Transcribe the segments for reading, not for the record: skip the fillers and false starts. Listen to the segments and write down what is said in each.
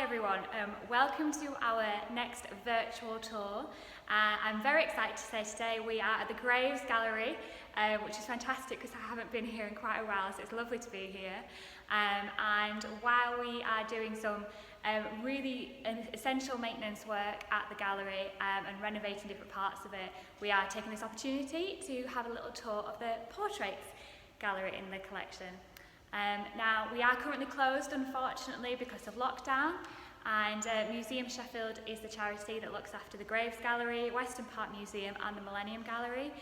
everyone, welcome to our next virtual tour. I'm very excited to say today we are at the Graves Gallery, which is fantastic because I haven't been here in quite a while, so it's lovely to be here. And while we are doing some really essential maintenance work at the gallery and renovating different parts of it, we are taking this opportunity to have a little tour of the portraits gallery in the collection. Now, we are currently closed, unfortunately, because of lockdown, and Museum Sheffield is the charity that looks after the Graves Gallery, Western Park Museum and the Millennium Gallery,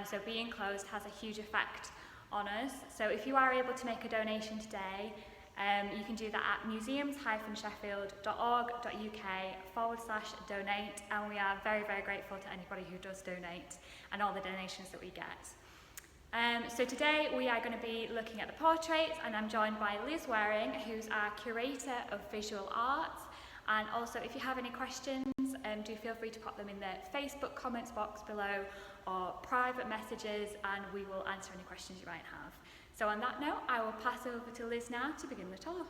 so being closed has a huge effect on us. So if you are able to make a donation today, you can do that at museums-sheffield.org.uk/donate, and we are very, very grateful to anybody who does donate and all the donations that we get. So today we are going to be looking at the portraits, and I'm joined by Liz Waring, who's our Curator of Visual Art. And also, if you have any questions, do feel free to pop them in the Facebook comments box below or private messages, and we will answer any questions you might have. So on that note, I will pass over to Liz now to begin the tour.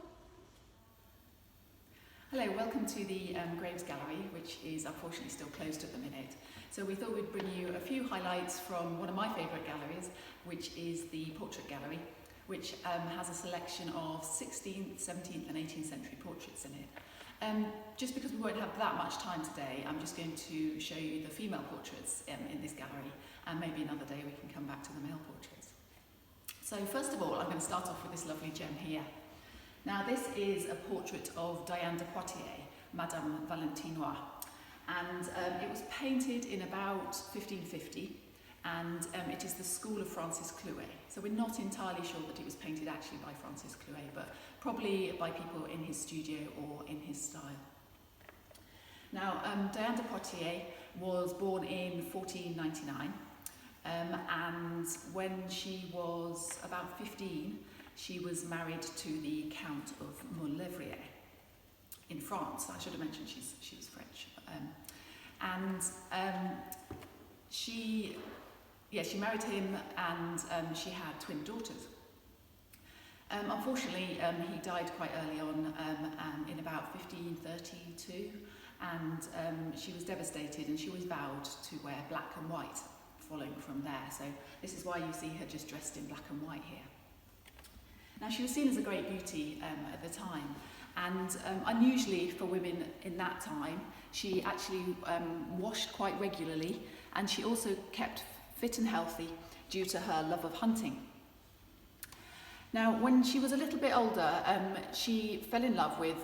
Hello, welcome to the Graves Gallery, which is unfortunately still closed at the minute. So we thought we'd bring you a few highlights from one of my favourite galleries, which is the Portrait Gallery, which has a selection of 16th, 17th and 18th century portraits in it. Just because we won't have that much time today, I'm just going to show you the female portraits in this gallery, and maybe another day we can come back to the male portraits. So first of all, I'm going to start off with this lovely gem here. Now this is a portrait of Diane de Poitiers, Madame Valentinois, and it was painted in about 1550, and it is the school of Francis Clouet. So we're not entirely sure that it was painted actually by Francis Clouet, but probably by people in his studio or in his style. Now Diane de Poitiers was born in 1499, and when she was about 15, she was married to the Count of Maulevrier in France. I should have mentioned she was French. She married him, and she had twin daughters. Unfortunately, he died quite early on, in about 1532, and she was devastated, and she was vowed to wear black and white following from there. So this is why you see her just dressed in black and white here. Now, she was seen as a great beauty at the time, and unusually for women in that time, she actually washed quite regularly, and she also kept fit and healthy due to her love of hunting. Now, when she was a little bit older, she fell in love with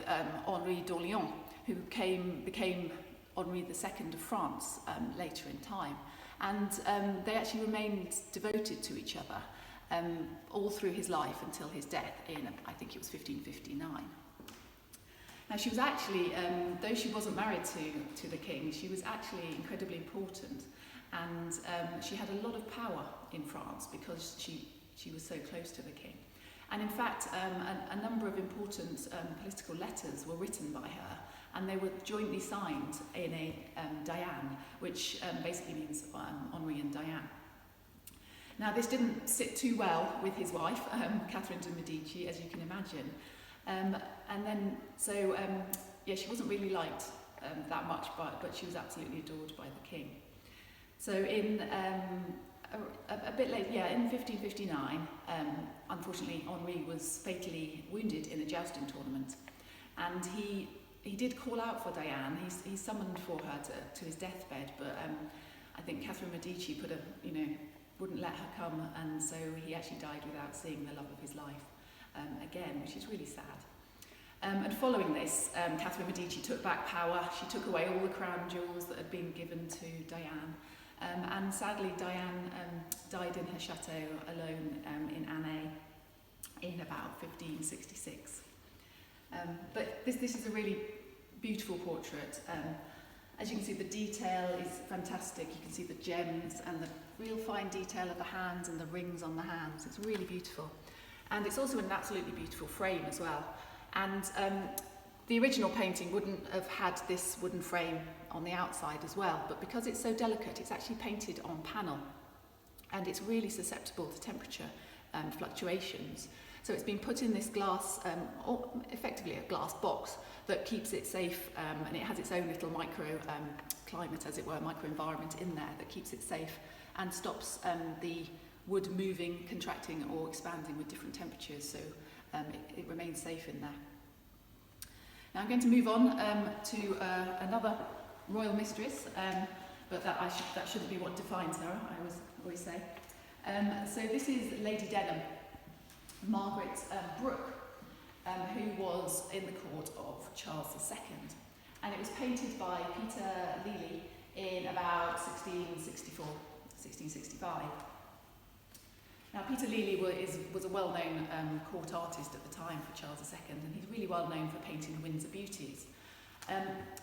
Henri d'Orléans, who became Henri II of France later in time, and they actually remained devoted to each other all through his life until his death in, I think it was 1559. Now she was actually, though she wasn't married to the king, she was actually incredibly important, and she had a lot of power in France because she was so close to the king. And in fact, a number of important political letters were written by her, and they were jointly signed in a Diane, which basically means Henri and Diane. Now this didn't sit too well with his wife, Catherine de Medici, as you can imagine. She wasn't really liked that much, but she was absolutely adored by the king. So in a bit later, in 1559, unfortunately Henri was fatally wounded in a jousting tournament, and he did call out for Diane. He summoned for her to his deathbed, but I think Catherine Medici wouldn't let her come, and so he actually died without seeing the love of his life again, which is really sad. And following this, Catherine Medici took back power. She took away all the crown jewels that had been given to Diane, and sadly Diane died in her chateau alone in Annay in about 1566. But this is a really beautiful portrait. As you can see, the detail is fantastic. You can see the gems and the real fine detail of the hands and the rings on the hands. It's really beautiful. And it's also in an absolutely beautiful frame as well. And the original painting wouldn't have had this wooden frame on the outside as well, but because it's so delicate, it's actually painted on panel, and it's really susceptible to temperature fluctuations. So it's been put in this glass, or effectively a glass box that keeps it safe, and it has its own little micro climate, as it were, microenvironment in there that keeps it safe and stops the wood moving, contracting or expanding with different temperatures, so it remains safe in there. Now I'm going to move on to another royal mistress, but that shouldn't be what defines her, I always say. So this is Lady Denham, Margaret Brooke, who was in the court of Charles II, and it was painted by Peter Lely in about 1664, 1665. Now Peter Lely was a well-known court artist at the time for Charles II, and he's really well known for painting the Windsor Beauties.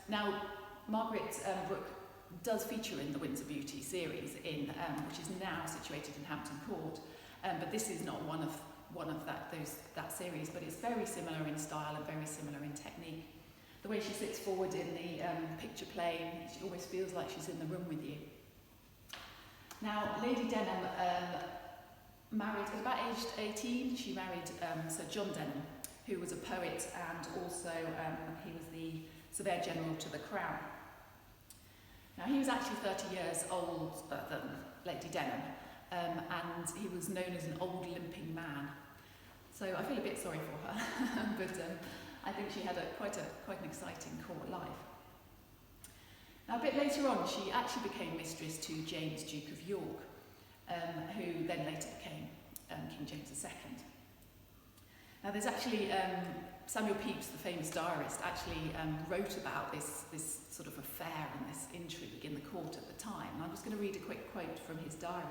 Now Margaret Brooke does feature in the Windsor Beauty series, which is now situated in Hampton Court, but this is not one of that series, but it's very similar in style and very similar in technique. The way she sits forward in the picture plane, she always feels like she's in the room with you. Now, Lady Denham married, at about aged 18, she married Sir John Denham, who was a poet and also he was the Surveyor General to the Crown. Now, he was actually 30 years older than Lady Denham, and he was known as an old limping man. So I feel a bit sorry for her, but I think she had quite an exciting court life. Now a bit later on, she actually became mistress to James, Duke of York, who then later became King James II. Now there's actually, Samuel Pepys, the famous diarist, actually wrote about this sort of affair and this intrigue in the court at the time. And I'm just going to read a quick quote from his diary.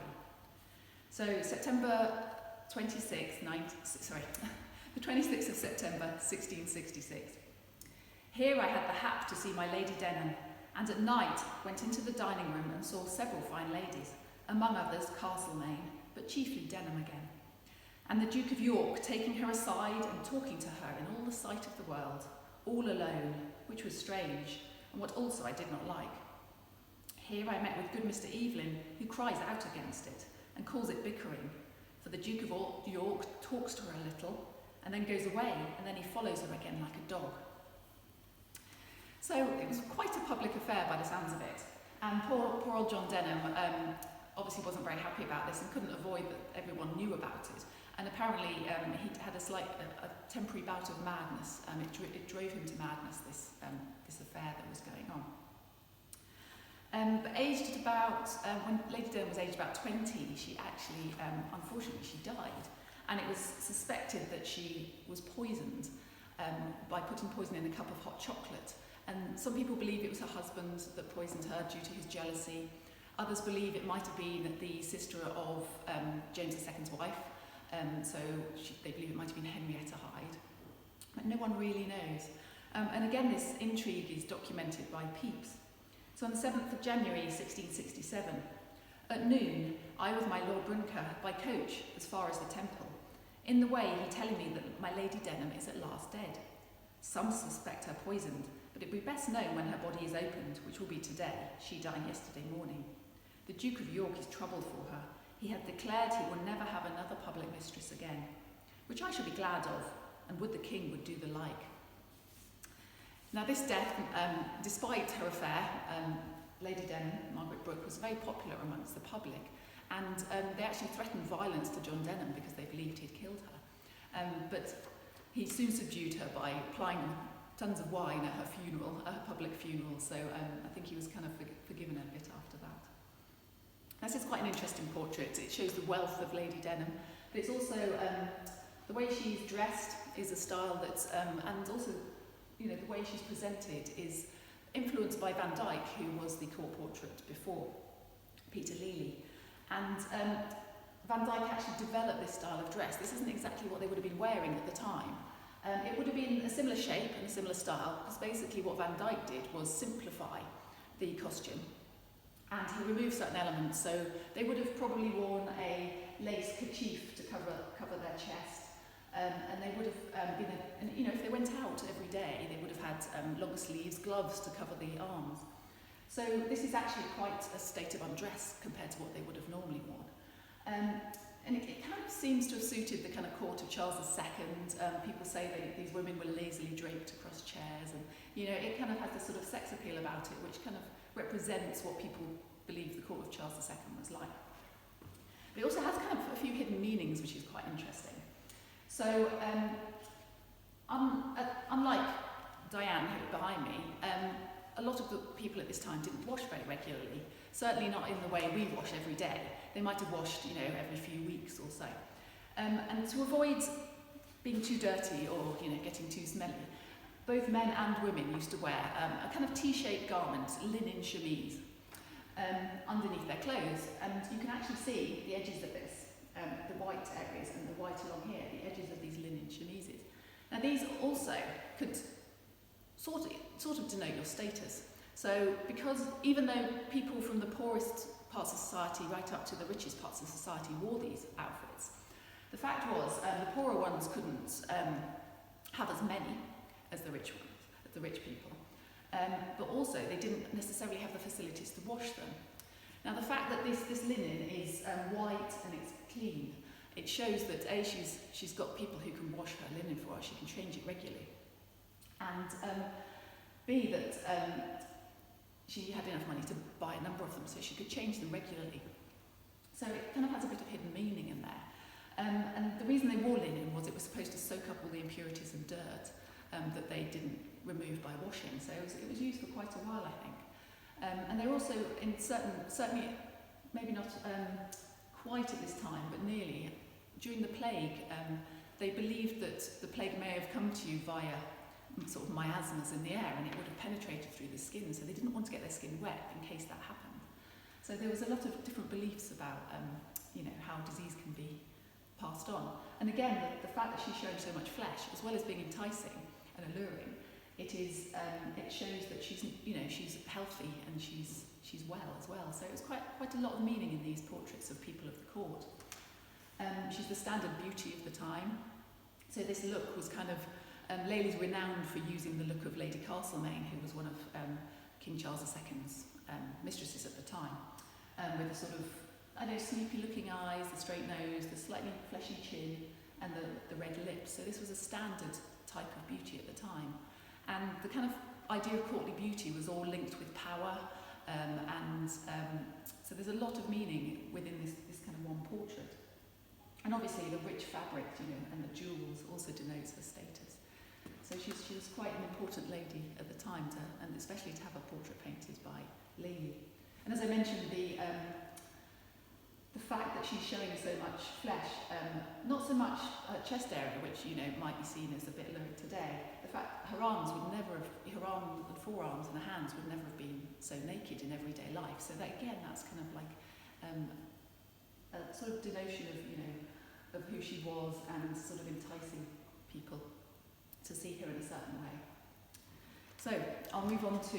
So September 26th, the 26th of September 1666. Here I had the hap to see my Lady Denham, and at night went into the dining room and saw several fine ladies, among others Castlemaine, but chiefly Denham again. And the Duke of York taking her aside and talking to her in all the sight of the world, all alone, which was strange, and what also I did not like. Here I met with good Mr. Evelyn, who cries out against it, and calls it bickering, for the Duke of York talks to her a little, and then goes away, and then he follows her again like a dog. So it was quite a public affair by the sounds of it, and poor old John Denham obviously wasn't very happy about this and couldn't avoid that everyone knew about it. And apparently he had a temporary bout of madness. It drove him to madness, this affair that was going on. But aged at about, when Lady Denham was aged about 20, she actually, unfortunately, she died. And it was suspected that she was poisoned by putting poison in a cup of hot chocolate. And some people believe it was her husband that poisoned her due to his jealousy. Others believe it might have been the sister of James II's wife. So they believe it might have been Henrietta Hyde. But no one really knows. And again, this intrigue is documented by Pepys. So on the 7th of January 1667, at noon, I with my Lord Brunker by coach as far as the Temple. In the way, he telling me that my Lady Denham is at last dead. Some suspect her poisoned, but it will be best known when her body is opened, which will be today, she dying yesterday morning. The Duke of York is troubled for her. He had declared he will never have another public mistress again, which I shall be glad of, and would the king would do the like. Now this death, despite her affair, Lady Denham, Margaret Brooke, was very popular amongst the public, and they actually threatened violence to John Denham because they believed he'd killed her. But he soon subdued her by applying tons of wine at her funeral, at her public funeral, so I think he was kind of forgiven a bit after that. This is quite an interesting portrait. It shows the wealth of Lady Denham, but it's also the way she's dressed is a style that's, and also, you know, the way she's presented is influenced by Van Dyck, who was the court portrait before Peter Lely. And Van Dyck actually developed this style of dress. This isn't exactly what they would have been wearing at the time. It would have been a similar shape and a similar style, because basically what Van Dyck did was simplify the costume. And he removed certain elements, so they would have probably worn a lace kerchief to cover their chest, and they would have been, and you know, if they went out every day, they would have had longer sleeves, gloves to cover the arms. So this is actually quite a state of undress compared to what they would have normally worn. And it kind of seems to have suited the kind of court of Charles II. People say that these women were lazily draped across chairs, and it kind of has this sort of sex appeal about it, which kind of represents what people believe the court of Charles II was like. But it also has kind of a few hidden meanings, which is quite interesting. So, unlike Diane, who behind me, a lot of the people at this time didn't wash very regularly. Certainly not in the way we wash every day. They might have washed, every few weeks or so. And to avoid being too dirty or, getting too smelly, both men and women used to wear a kind of T-shaped garment, linen chemise, underneath their clothes. And you can actually see the edges of this, the white areas and the white along here, the edges of these linen chemises. Now these also could sort of denote your status. So because even though people from the poorest parts of society right up to the richest parts of society wore these outfits, the fact was the poorer ones couldn't have as many as the rich ones, the rich people. But also they didn't necessarily have the facilities to wash them. Now the fact that this linen is white and it's clean, it shows that A, she's got people who can wash her linen for her, she can change it regularly. And B, that she had enough money to buy a number of them so she could change them regularly. So it kind of has a bit of hidden meaning in there. And the reason they wore linen was it was supposed to soak up all the impurities and dirt that they didn't remove by washing. So it was used for quite a while, I think. And they're also in certainly maybe not quite at this time, but nearly, during the plague, they believed that the plague may have come to you via sort of miasmas in the air, and it would have penetrated through the skin, so they didn't want to get their skin wet in case that happened. So there was a lot of different beliefs about how disease can be passed on. And again, the fact that she's showing so much flesh, as well as being enticing and alluring, it shows that she's healthy and she's well as well. So it was quite a lot of meaning in these portraits of people of the court. She's the standard beauty of the time. So this look was kind of Layli's renowned for using the look of Lady Castlemaine, who was one of King Charles II's mistresses at the time, with the sort of, sleepy-looking eyes, the straight nose, the slightly fleshy chin, and the red lips. So this was a standard type of beauty at the time. And the kind of idea of courtly beauty was all linked with power, so there's a lot of meaning within this kind of one portrait. And obviously the rich fabric, and the jewels also denotes her status. So she was quite an important lady at the time, and especially to have a portrait painted by Lady. And as I mentioned, the fact that she's showing so much flesh, not so much her chest area, which might be seen as a bit low today. The fact her arms and forearms and the hands would never have been so naked in everyday life. So that again, that's kind of like a sort of denotion of who she was and sort of enticing people to see her in a certain way. So I'll move on to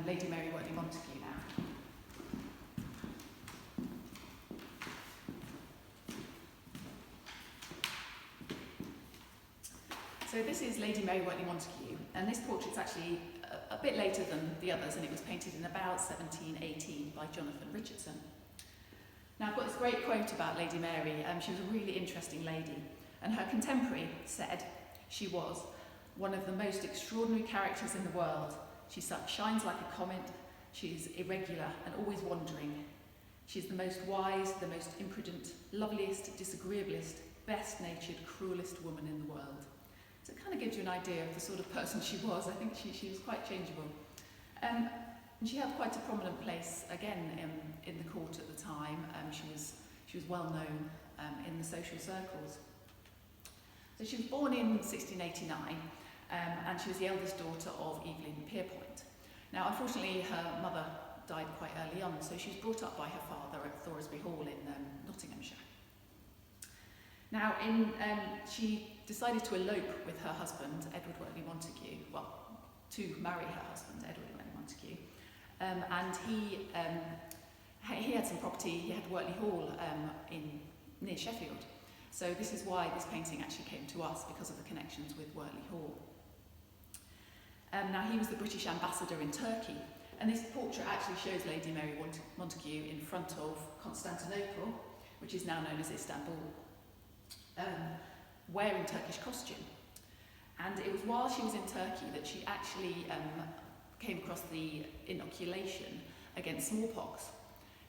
Lady Mary Wortley Montagu now. So this is Lady Mary Wortley Montagu, and this portrait's actually a bit later than the others, and it was painted in about 1718 by Jonathan Richardson. Now I've got this great quote about Lady Mary. She was a really interesting lady, and her contemporary said she was one of the most extraordinary characters in the world. She shines like a comet, she's irregular and always wandering. She's the most wise, the most imprudent, loveliest, disagreeablest, best-natured, cruelest woman in the world. So it kind of gives you an idea of the sort of person she was. I think she was quite changeable. And she had quite a prominent place, again, in the court at the time. She was well known in the social circles. So she was born in 1689, and she was the eldest daughter of Evelyn Pierpoint. Now, unfortunately, her mother died quite early on, so she was brought up by her father at Thoresby Hall in Nottinghamshire. Now, she decided to elope with her husband, Edward Wortley Montagu, to marry her husband, Edward Wortley Montagu, and he had some property. He had Wortley Hall near Sheffield. So this is why this painting actually came to us, because of the connections with Wortley Hall. Now he was the British ambassador in Turkey, and this portrait actually shows Lady Mary Montagu in front of Constantinople, which is now known as Istanbul, wearing Turkish costume. And it was while she was in Turkey that she actually came across the inoculation against smallpox.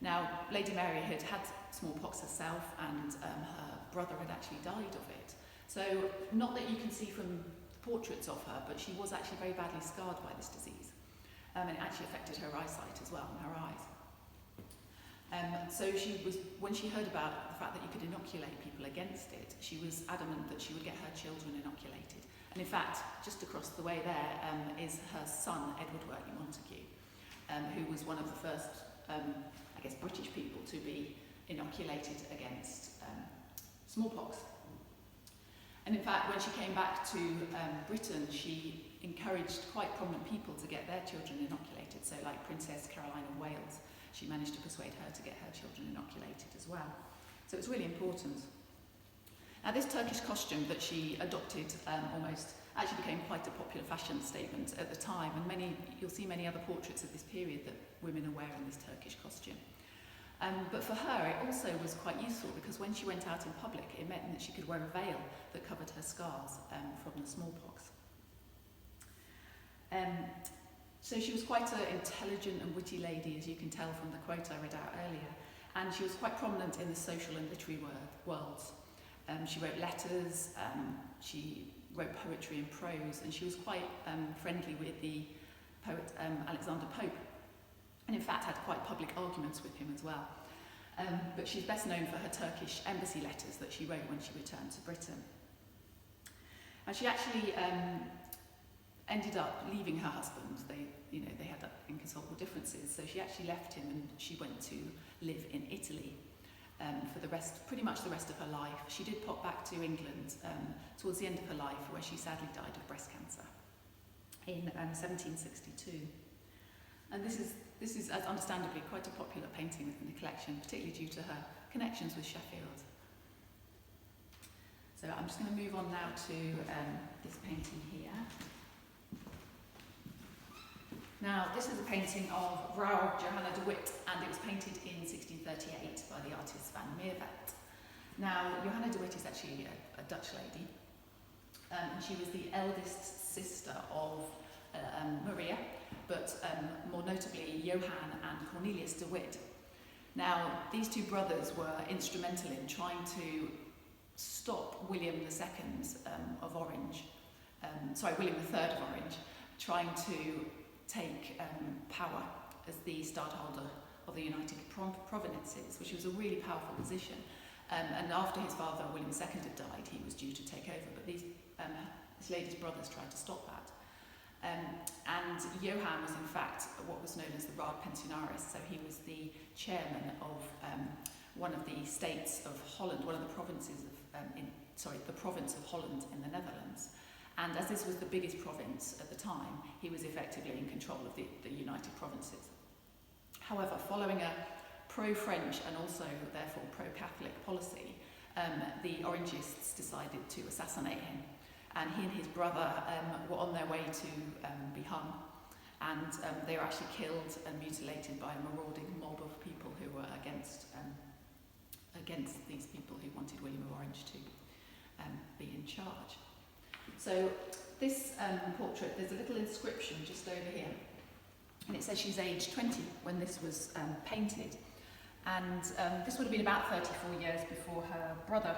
Now, Lady Mary had had smallpox herself, and her brother had actually died of it. So, not that you can see from portraits of her, but she was actually very badly scarred by this disease. And it actually affected her eyesight as well, and her eyes. So when she heard about the fact that you could inoculate people against it, she was adamant that she would get her children inoculated. And in fact, just across the way there is her son, Edward Wortley Montagu, who was one of the first, I guess, British people to be inoculated against smallpox. And in fact, when she came back to Britain, she encouraged quite prominent people to get their children inoculated. So like Princess Caroline of Wales, she managed to persuade her to get her children inoculated as well. So it's really important. Now this Turkish costume that she adopted almost actually became quite a popular fashion statement at the time, and you'll see many other portraits of this period that women are wearing this Turkish costume. But for her, it also was quite useful because when she went out in public, it meant that she could wear a veil that covered her scars from the smallpox. So she was quite an intelligent and witty lady, as you can tell from the quote I read out earlier, and she was quite prominent in the social and literary worlds. She wrote letters, she wrote poetry and prose, and she was quite friendly with the poet Alexander Pope, and in fact had quite public arguments with him as well. But she's best known for her Turkish embassy letters that she wrote when she returned to Britain. And she actually ended up leaving her husband. They had inconsolable differences, so she actually left him and she went to live in Italy for pretty much the rest of her life. She did pop back to England towards the end of her life, where she sadly died of breast cancer in 1762. And this is understandably quite a popular painting within the collection, particularly due to her connections with Sheffield. So I'm just going to move on now to this painting here. Now, this is a painting of Vrouw Johanna de Witt, and it was painted in 1638 by the artist Van Meervelt. Now, Johanna de Witt is actually a Dutch lady. She was the eldest sister of Maria, but more notably Johann and Cornelius de Witt. Now, these two brothers were instrumental in trying to stop William II of Orange, William III of Orange, trying to take power as the stadtholder of the United Provinces, which was a really powerful position. And after his father, William II, had died, he was due to take over, but this lady's brothers tried to stop that. And Johann was in fact what was known as the Raad Pensionaris, so he was the chairman of one of the states of Holland, one of the provinces of, the province of Holland in the Netherlands. And as this was the biggest province at the time, he was effectively in control of the United Provinces. However, following a pro-French and also therefore pro-Catholic policy, the Orangists decided to assassinate him. And he and his brother were on their way to be hung, and they were actually killed and mutilated by a marauding mob of people who were against these people who wanted William of Orange to be in charge. So this portrait, there's a little inscription just over here, and it says she's aged 20 when this was painted, and this would have been about 34 years before her brother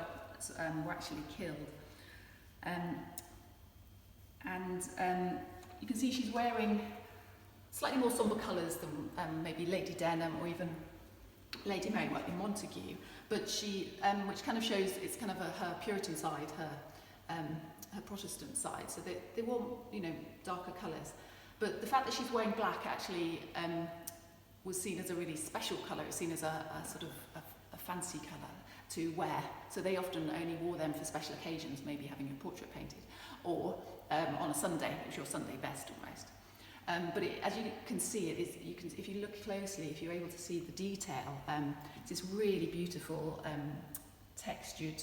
were actually killed. You can see she's wearing slightly more sombre colours than maybe Lady Denham or even Lady Mary Wortley Montagu, but she, which kind of shows it's kind of her Puritan side, her Protestant side, so they want, darker colours. But the fact that she's wearing black actually was seen as a really special colour. It's seen as a sort of a fancy colour to wear. So they often only wore them for special occasions, maybe having a portrait painted, or on a Sunday, it was your Sunday best almost. But as you can see, if you look closely, if you're able to see the detail, it's this really beautiful textured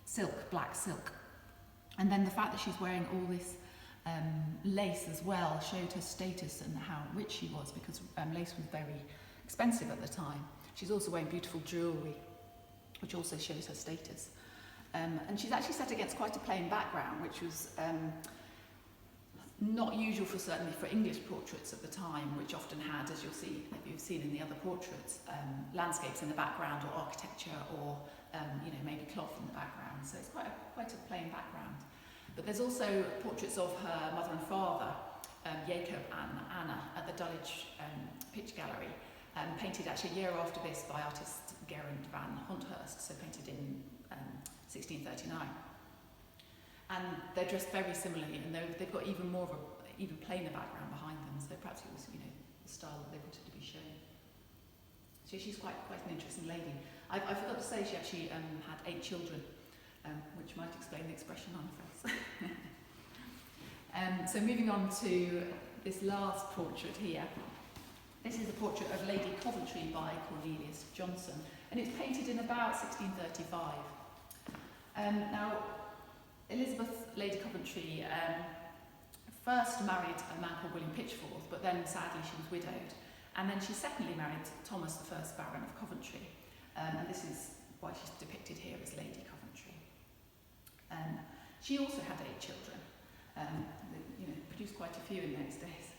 silk, black silk. And then the fact that she's wearing all this lace as well showed her status and how rich she was, because lace was very expensive at the time. She's also wearing beautiful jewellery, which also shows her status. And she's actually set against quite a plain background, which was not usual certainly for English portraits at the time, which often had, as you've seen in the other portraits, landscapes in the background, or architecture, or maybe cloth in the background. So it's quite a plain background. But there's also portraits of her mother and father, Jacob and Anna, at the Dulwich Picture Gallery, painted actually a year after this by artist Geraint van Honthurst, so painted in 1639. And they're dressed very similarly, and they've got even more of even plainer background behind them, so perhaps it was the style that they wanted to be shown. So she's quite an interesting lady. I forgot to say she actually had 8 children, which might explain the expression on her face. So moving on to this last portrait here. This is a portrait of Lady Coventry by Cornelius Johnson, and it's painted in about 1635. Now, Elizabeth, Lady Coventry, first married a man called William Pitchforth, but then sadly she was widowed. And then she secondly married Thomas, the first Baron of Coventry. And this is why she's depicted here as Lady Coventry. She also had 8 children. Produced quite a few in those days.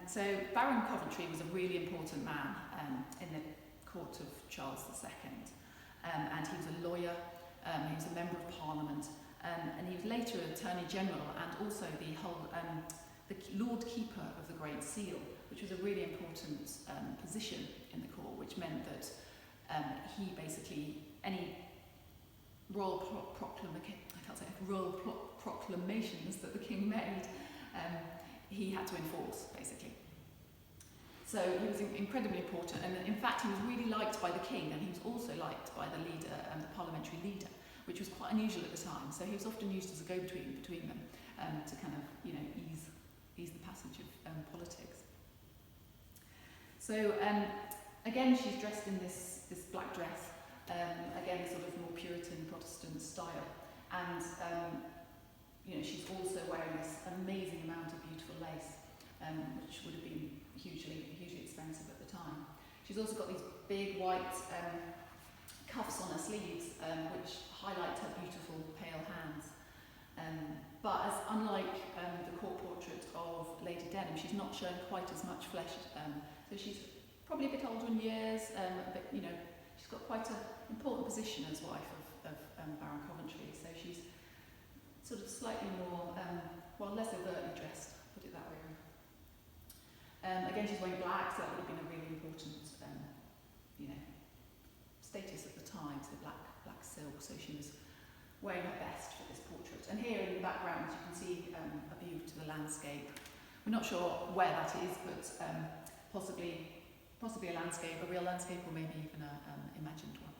So Baron Coventry was a really important man in the court of Charles II. And he was a lawyer, he was a member of Parliament, and he was later Attorney General and also the Lord Keeper of the Great Seal, which was a really important position in the court, which meant that he basically, any royal proclamations that the king made, he had to enforce, basically. So he was incredibly important, and in fact he was really liked by the king, and he was also liked by the leader, the parliamentary leader, which was quite unusual at the time. So he was often used as a go-between between them to kind of, ease the passage of politics. So again, she's dressed in this black dress, again sort of more Puritan Protestant style, and she's also wearing this amazing amount of beautiful lace, which would have been hugely expensive at the time. She's also got these big white cuffs on her sleeves, which highlight her beautiful pale hands. But unlike the court portrait of Lady Denham, she's not shown quite as much flesh. So she's probably a bit older in years, but she's got quite an important position as wife of Baron Coventry. So she's sort of slightly more, less overtly dressed, put it that way. Again, she's wearing black, so that would have been a really important, status at the time. So black silk. So she was wearing her best for this portrait. And here in the background, you can see a view to the landscape. We're not sure where that is, but possibly a landscape, a real landscape, or maybe even an imagined one.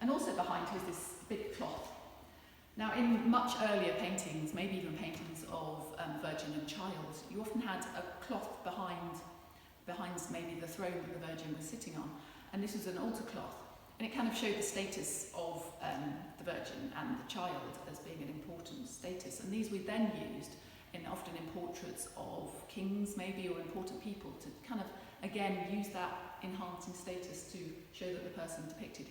And also behind her is this big cloth. Now, in much earlier paintings, maybe even paintings of Virgin and Child, you often had a cloth behind maybe the throne that the Virgin was sitting on, and this was an altar cloth, and it kind of showed the status of the Virgin and the Child as being an important status, and these were then used often in portraits of kings maybe, or important people, to kind of again use that enhancing status to show that the person depicted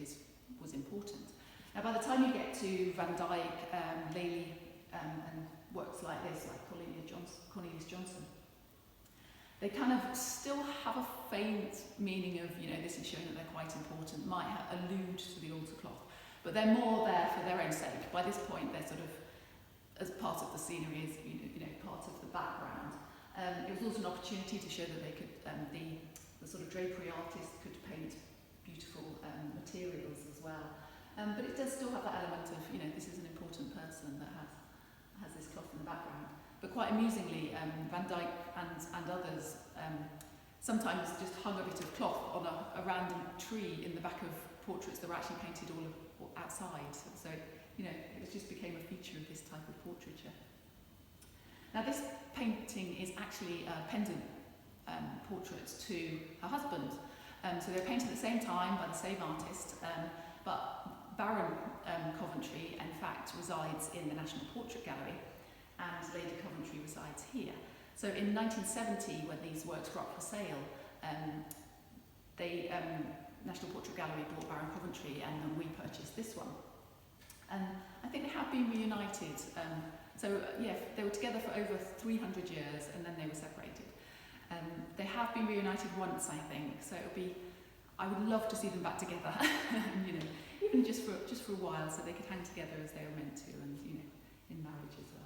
was important. Now, by the time you get to Van Dyck, Lely, and works like this, like Cornelius Johnson, they kind of still have a faint meaning of, this is showing that they're quite important, might allude to the altar cloth, but they're more there for their own sake. By this point, they're sort of, as part of the scenery, as part of the background. It was also an opportunity to show that they could, the sort of drapery artist could paint beautiful materials as well. But it does still have that element of, this is an important person that has this cloth in the background. But quite amusingly, Van Dyck and others sometimes just hung a bit of cloth on a random tree in the back of portraits that were actually painted all outside. So it just became a feature of this type of portraiture. Now, this painting is actually a pendant portrait to her husband. So they were painted at the same time by the same artist, but Baron Coventry, in fact, resides in the National Portrait Gallery, and Lady Coventry resides here. So in 1970, when these works were up for sale, National Portrait Gallery bought Baron Coventry, and then we purchased this one. And I think they have been reunited. They were together for over 300 years, and then they were separated. They have been reunited once, I think. So I would love to see them back together. Even just for a while, so they could hang together as they were meant to, and in marriage as well.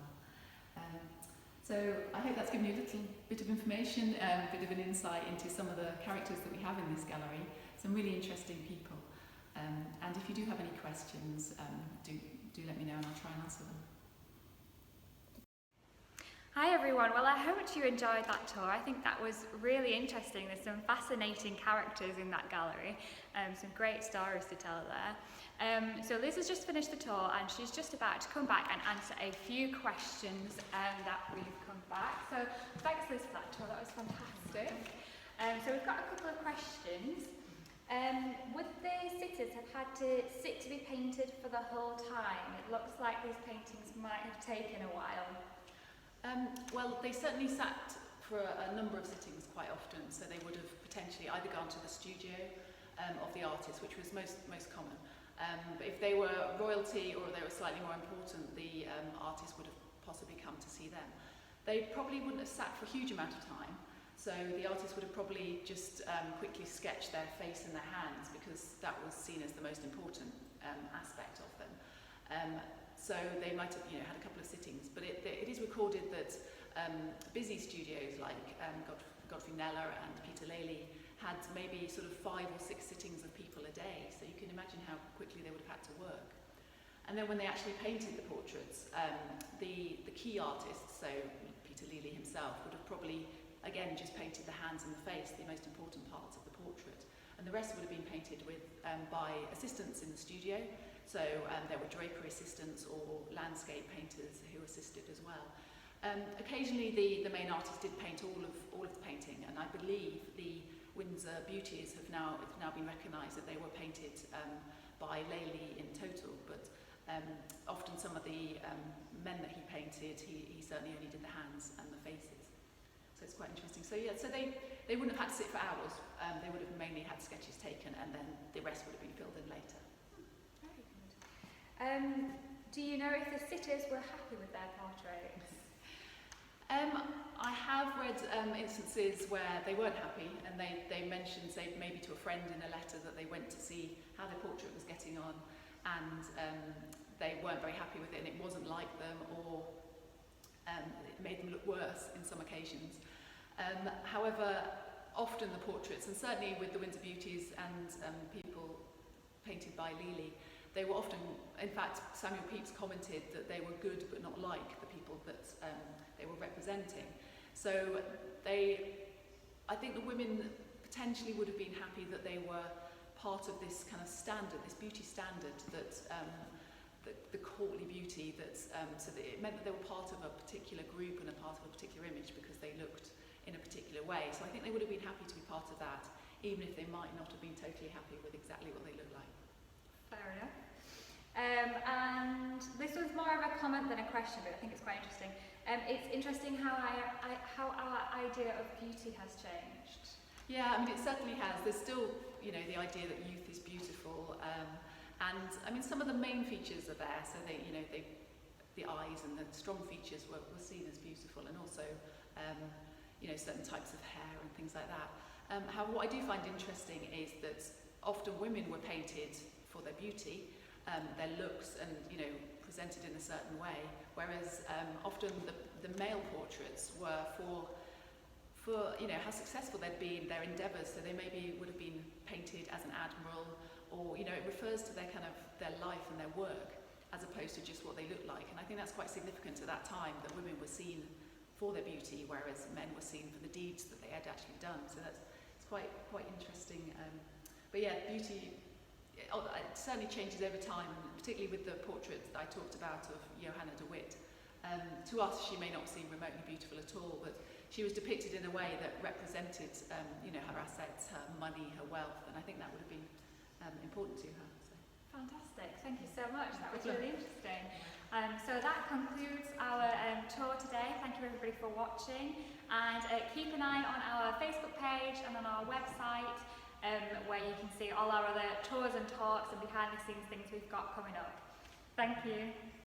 So I hope that's given you a little bit of information, a bit of an insight into some of the characters that we have in this gallery. Some really interesting people. And if you do have any questions, do let me know and I'll try and answer them. Hi everyone, well I hope you enjoyed that tour. I think that was really interesting. There's some fascinating characters in that gallery, some great stories to tell there. So Liz has just finished the tour and she's just about to come back and answer a few questions that we've come back. So thanks Liz for that tour, that was fantastic. So we've got a couple of questions. Would the sitters have had to sit to be painted for the whole time? It looks like these paintings might have taken a while. Well, they certainly sat for a number of sittings quite often, so they would have potentially either gone to the studio of the artist, which was most common. But if they were royalty or they were slightly more important, the artist would have possibly come to see them. They probably wouldn't have sat for a huge amount of time, so the artist would have probably just quickly sketched their face and their hands, because that was seen as the most important aspect of them. So they might have had a couple of sittings, but it is recorded that busy studios like Godfrey Kneller and Peter Lely had maybe sort of 5 or 6 sittings of people a day, so you can imagine how quickly they would have had to work. And then when they actually painted the portraits, the key artists, so Peter Lely himself, would have probably again just painted the hands and the face, the most important parts of the portrait, and the rest would have been painted with by assistants in the studio. So there were drapery assistants or landscape painters who assisted as well. Occasionally the main artist did paint all of the painting, and I believe the Windsor Beauties have now been recognised that they were painted by Lely in total, but often some of the men that he painted, he certainly only did the hands and the faces. So it's quite interesting. So yeah, so they wouldn't have had to sit for hours. They would have mainly had sketches taken, and then the rest would have been filled in later. Do you know if the sitters were happy with their portraits? I have read instances where they weren't happy, and they mentioned, say, maybe to a friend in a letter, that they went to see how their portrait was getting on, and they weren't very happy with it, and it wasn't like them, or it made them look worse in some occasions. However, often the portraits, and certainly with the Windsor Beauties and people painted by Lely, they were often, in fact, Samuel Pepys commented that they were good but not like the people that they were representing. So I think the women potentially would have been happy that they were part of this kind of standard, this beauty standard, that the courtly beauty, so that it meant that they were part of a particular group and a part of a particular image because they looked in a particular way. So I think they would have been happy to be part of that, even if they might not have been totally happy with exactly what they looked like. Fair enough. And this was more of a comment than a question, but I think it's quite interesting. It's interesting how our idea of beauty has changed. Yeah, I mean, it certainly has. There's still, the idea that youth is beautiful, and I mean, some of the main features are there. So the eyes and the strong features were seen as beautiful, and also, certain types of hair and things like that. However, what I do find interesting is that often women were painted for their beauty, their looks, and presented in a certain way, whereas often the male portraits were for how successful they'd been, their endeavours. So they maybe would have been painted as an admiral, or it refers to their life and their work as opposed to just what they looked like. And I think that's quite significant at that time, that women were seen for their beauty, whereas men were seen for the deeds that they had actually done. So it's quite interesting. But yeah, beauty, it certainly changes over time, particularly with the portraits that I talked about of Johanna de Witt. To us, she may not seem remotely beautiful at all, but she was depicted in a way that represented, her assets, her money, her wealth, and I think that would have been important to her. So. Fantastic, thank you so much. That was really interesting. So that concludes our tour today. Thank you everybody for watching, and keep an eye on our Facebook page and on our website see all our other tours and talks and behind the scenes things we've got coming up. Thank you.